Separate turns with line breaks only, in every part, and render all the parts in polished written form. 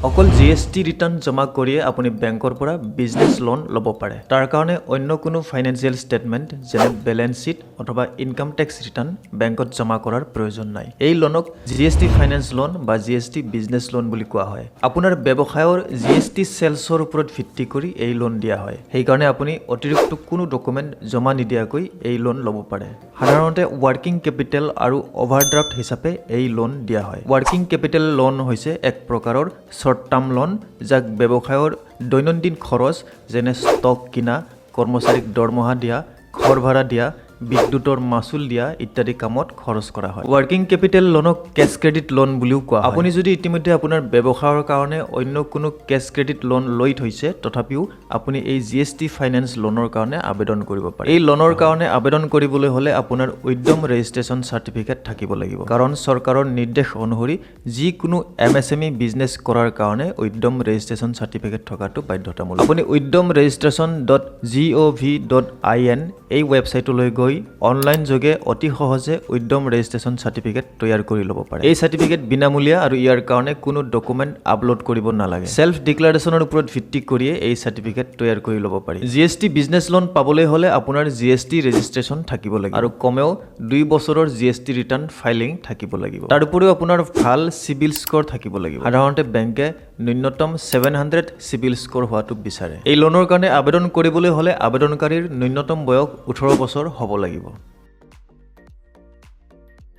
অকল GST return জমা কৰিয়ে আপুনি বেংকৰ পৰা বিজনেছ লোন ল'ব পাৰে। তাৰ কাৰণে অন্য কোনো ফাইনেন্সিয়েল ষ্টেটমেণ্ট যেনে বেলেন্স শ্বীট অথবা ইনকাম টেক্স ৰিটাৰ্ণ বেংকত জমা কৰাৰ প্ৰয়োজন নাই। এই লোনক GST Finance Loan বা GST বিজনেছ লোন বুলি কোৱা হয়। আপোনাৰ ব্যৱসায়ৰ GST চেলছৰ ওপৰত ভিত্তি কৰি এই লোন দিয়া হয়। সেইকাৰণে আপুনি অতিৰিক্ত কোনো ডকুমেণ্ট জমা নিদিয়াকৈ এই লোন ল'ব পাৰে। সাধাৰণতে ৱৰ্কিং কেপিটেল আৰু অভাৰড্ৰাফ্ট হিচাপে এই লোন দিয়া হয়। ৱৰ্কিং কেপিটেল লোন হৈছে এক প্ৰকাৰৰ শৰ্ট টাৰ্ম লোন যাক ব্যৱসায়ৰ দৈনন্দিন খৰচ যেনে ষ্টক কিনা, কৰ্মচাৰীক দৰমহা দিয়া, ঘৰ ভাড়া দিয়া, বিদ্যুতৰ মাচুল দিয়া ইত্যাদি কামত খৰচ কৰা হয়। ৱৰ্কিং কেপিটেল লোনক কেছ ক্ৰেডিট লোন বুলিও কোৱা হয়। আপুনি যদি ইতিমধ্যে আপোনাৰ ব্যৱসায়ৰ কাৰণে অন্য কোনো কেছ ক্ৰেডিট লোন লৈ থৈছে তথাপিও আপুনি এই GST ফাইনেন্স লোনৰ কাৰণে আবেদন কৰিব পাৰে। এই লোনৰ কাৰণে আবেদন কৰিবলৈ হ'লে আপোনাৰ উদ্যম ৰেজিষ্ট্ৰেশ্যন চাৰ্টিফিকেট থাকিব লাগিব। কাৰণ চৰকাৰৰ নিৰ্দেশ অনুসৰি যিকোনো MSME বিজনেছ কৰাৰ কাৰণে উদ্যম ৰেজিষ্ট্ৰেশ্যন চাৰ্টিফিকেট থকাটো বাধ্যতামূলক। আপুনি uddom-registration.gov.in এই ৱেবছাইটলৈ গৈ অনলাইন যোগে অতি সহজে উদ্যম ৰেজিষ্ট্ৰেশ্যন চাৰ্টিফিকেট তৈয়াৰ কৰি ল'ব পাৰে। এই চাৰ্টিফিকেট বিনামূলীয়া আৰু ইয়াৰ কাৰণে কোনো ডকুমেণ্ট আপলোড কৰিব নালাগে। সেল্ফ ডিক্লাৰেশ্যনৰ ওপৰত ভিত্তি কৰিয়ে এই চাৰ্টিফিকেট তৈয়াৰ কৰি ল'ব পাৰি। GST বিজনেছ লোন পাবলৈ হ'লে আপোনাৰ GST ৰেজিষ্ট্ৰেশ্যন থাকিব লাগিব আৰু কমেও 2 বছৰৰ GST ৰিটাৰ্ণ ফাইলিং থাকিব লাগিব। তাৰ উপৰিও আপোনাৰ ভাল চিভিল স্ক'ৰ থাকিব লাগিব। সাধাৰণতে বেংকে ন্যূনতম 700 চিভিল স্ক'ৰ হোৱাটো বিচাৰে। এই লোনৰ কাৰণে আবেদন কৰিবলৈ হ'লে আবেদনকাৰীৰ ন্যূনতম বয়স 18 বছৰ হ'ব লাগিব।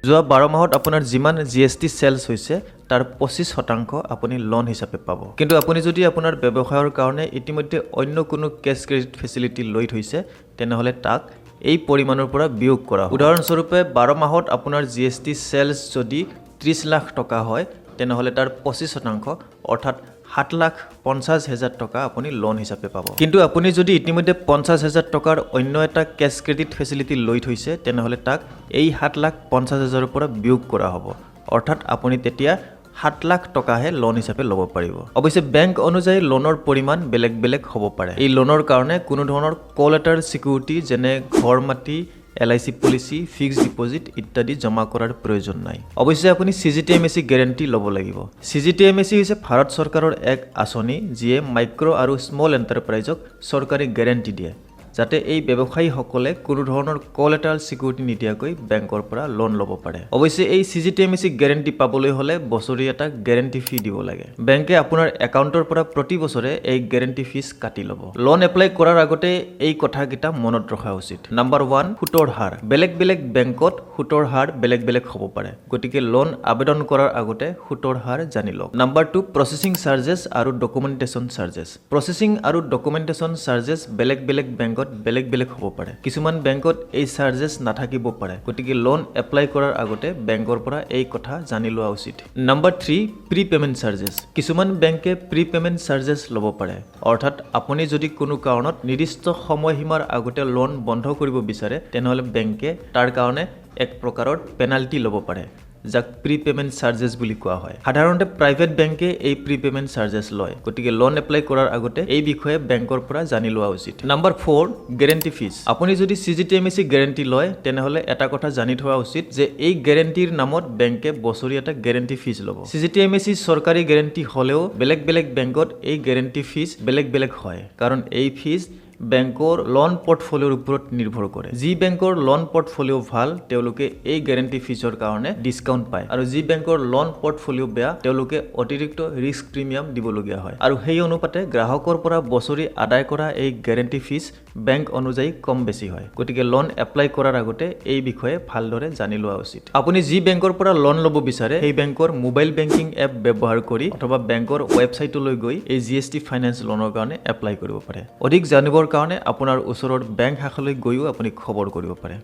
যোৱা 12 মাহত আপোনাৰ যিমান GST চেলছ হৈছে তাৰ 25% আপুনি লোন হিচাপে পাব। কিন্তু আপুনি যদি আপোনাৰ ব্যৱসায়ৰ কাৰণে ইতিমধ্যে অন্য কোনো কেছ ক্ৰেডিট ফেচিলিটি লৈ থৈছে তেনেহ'লে তাক এই পৰিমাণৰ পৰা বিয়োগ কৰা হ'ব। উদাহৰণস্বৰূপে 12 মাহত আপোনাৰ GST চেলছ যদি 30 লাখ টকা হয় তেনেহ'লে তাৰ 25% অৰ্থাৎ 7,50,000 টকা আপুনি লোন হিচাপে পাব। কিন্তু আপুনি যদি ইতিমধ্যে 50,000 টকাৰ অন্য এটা কেছ ক্ৰেডিট ফেচিলিটি লৈ থৈছে তেনেহ'লে তাক এই 7,50,000ৰ পৰা বিয়োগ কৰা হ'ব। অৰ্থাৎ আপুনি তেতিয়া 7 লাখ টকাহে লোন হিচাপে ল'ব পাৰিব। অৱশ্যে বেংক অনুযায়ী লোনৰ পৰিমাণ বেলেগ বেলেগ হ'ব পাৰে। এই লোনৰ কাৰণে কোনো ধৰণৰ collateral চিকিউৰিটি যেনে ঘৰ মাটি, LIC পলিচি, ফিক্সড ডিপজিট ইত্যাদি জমা কৰাৰ প্ৰয়োজন নাই। অৱশ্যে আপুনি cgtmse গেৰেণ্টি ল'ব লাগিব। cgtmse হৈছে ভাৰত চৰকাৰৰ এক আঁচনি যিয়ে মাইক্ৰ আৰু স্মল এণ্টাৰপ্ৰাইজক চৰকাৰী গেৰেণ্টি দিয়ে যাতে এই ব্যৱসায়ীসকলে কোনো ধৰণৰ collateral চিকিউৰিটি নিদিয়াকৈ বেংকৰ পৰা লোন ল'ব পাৰে। অৱশ্যে এই cgtmse গেৰেণ্টি পাবলৈ হ'লে বছৰি এটা গেৰেণ্টি ফি দিব লাগে। বেংকে আপোনাৰ একাউণ্টৰ পৰা প্ৰতি বছৰে এই গেৰেণ্টি ফিজ কাটি ল'ব। লোন এপ্লাই কৰাৰ আগতে এই কথাকেইটা মনত ৰখা উচিত। নাম্বাৰ 1, সুতৰ হাৰ। বেলেগ বেলেগ বেংকত সুতৰ হাৰ বেলেগ বেলেগ হ'ব পাৰে। গতিকে লোন আবেদন কৰাৰ আগতে সুতৰ হাৰ জানি লওক। নাম্বাৰ 2, প্ৰচেছিং চাৰ্জেছ আৰু ডকুমেণ্টেশ্যন চাৰ্জেছ। প্ৰচেছিং আৰু ডকুমেণ্টেশ্যন চাৰ্জেছ বেলেগ বেলেগ বেংকত বেলেগ বেলেগ হ'ব পাৰে। কিছুমান বেংকত এই চাৰ্জেছ নাথাকিব পাৰে। গতিকে লোন এপ্লাই কৰাৰ আগতে বেংকৰ পৰা এই কথা জানি লোৱা উচিত। Number 3, pre payment charges. কিছুমান বেংকে প্ৰি পেমেণ্ট চাৰ্জেছ ল'ব পাৰে। অৰ্থাৎ আপুনি যদি কোনো কাৰণত নিৰ্দিষ্ট সময়সীমাৰ আগতে লোন বন্ধ কৰিব বিচাৰে তেনেহ'লে বেংকে তাৰ কাৰণে এক প্ৰকাৰৰ পেনাল্টি ল'ব পাৰে যাক প্ৰি পেমেণ্ট চাৰ্জেছ বুলি কোৱা হয়। সাধাৰণতে প্ৰাইভেট বেংকে এই প্ৰি পেমেণ্ট চাৰ্জেছ লয়। গতিকে লোন এপ্লাই কৰাৰ আগতে এই বিষয়ে বেংকৰ পৰা জানি লোৱা উচিত। Number 4, guarantee fees. আপুনি যদি cgtmse গেৰেণ্টি লয় তেনেহ'লে এটা কথা জানি থোৱা উচিত যে এই গেৰেণ্টিৰ নামত বেংকে বছৰি এটা গেৰেণ্টি ফিজ ল'ব। cgtmse চৰকাৰী গেৰেণ্টি হ'লেও বেলেগ বেলেগ বেংকত এই গেৰেণ্টি ফিজ বেলেগ বেলেগ হয় কাৰণ এই ফিজ বেংকৰ লোন পৰ্টফলিঅ'ৰ ওপৰত নিৰ্ভৰ কৰে। যি বেংকৰ লোন পৰ্টফলিঅ' ভাল তেওঁলোকে এই গেৰেণ্টি ফিজৰ কাৰণে ডিছকাউণ্ট পায় আৰু যি বেংকৰ লোন পৰ্টফলিঅ' বেয়া তেওঁলোকে অতিৰিক্ত ৰিস্ক প্ৰিমিয়াম দিবলগীয়া হয় আৰু সেই অনুপাতে গ্ৰাহকৰ পৰা বছৰি আদায় কৰা এই গেৰেণ্টি ফিজ বেংক অনুযায়ী কম বেছি হয়। গতিকে লোন এপ্লাই কৰাৰ আগতে এই বিষয়ে ভালদৰে জানি লোৱা উচিত। আপুনি যি বেংকৰ পৰা লোন ল'ব বিচাৰে সেই বেংকৰ মোবাইল বেংকিং এপ ব্যৱহাৰ কৰি অথবা বেংকৰ ৱেবছাইটলৈ গৈ এই GST ফাইনেন্স লোনৰ কাৰণে এপ্লাই কৰিব পাৰে। অধিক জানিবৰ কাৰণে আপোনাৰ ওচৰৰ বেংক শাখালৈ গৈও আপুনি খবৰ কৰিব পাৰে।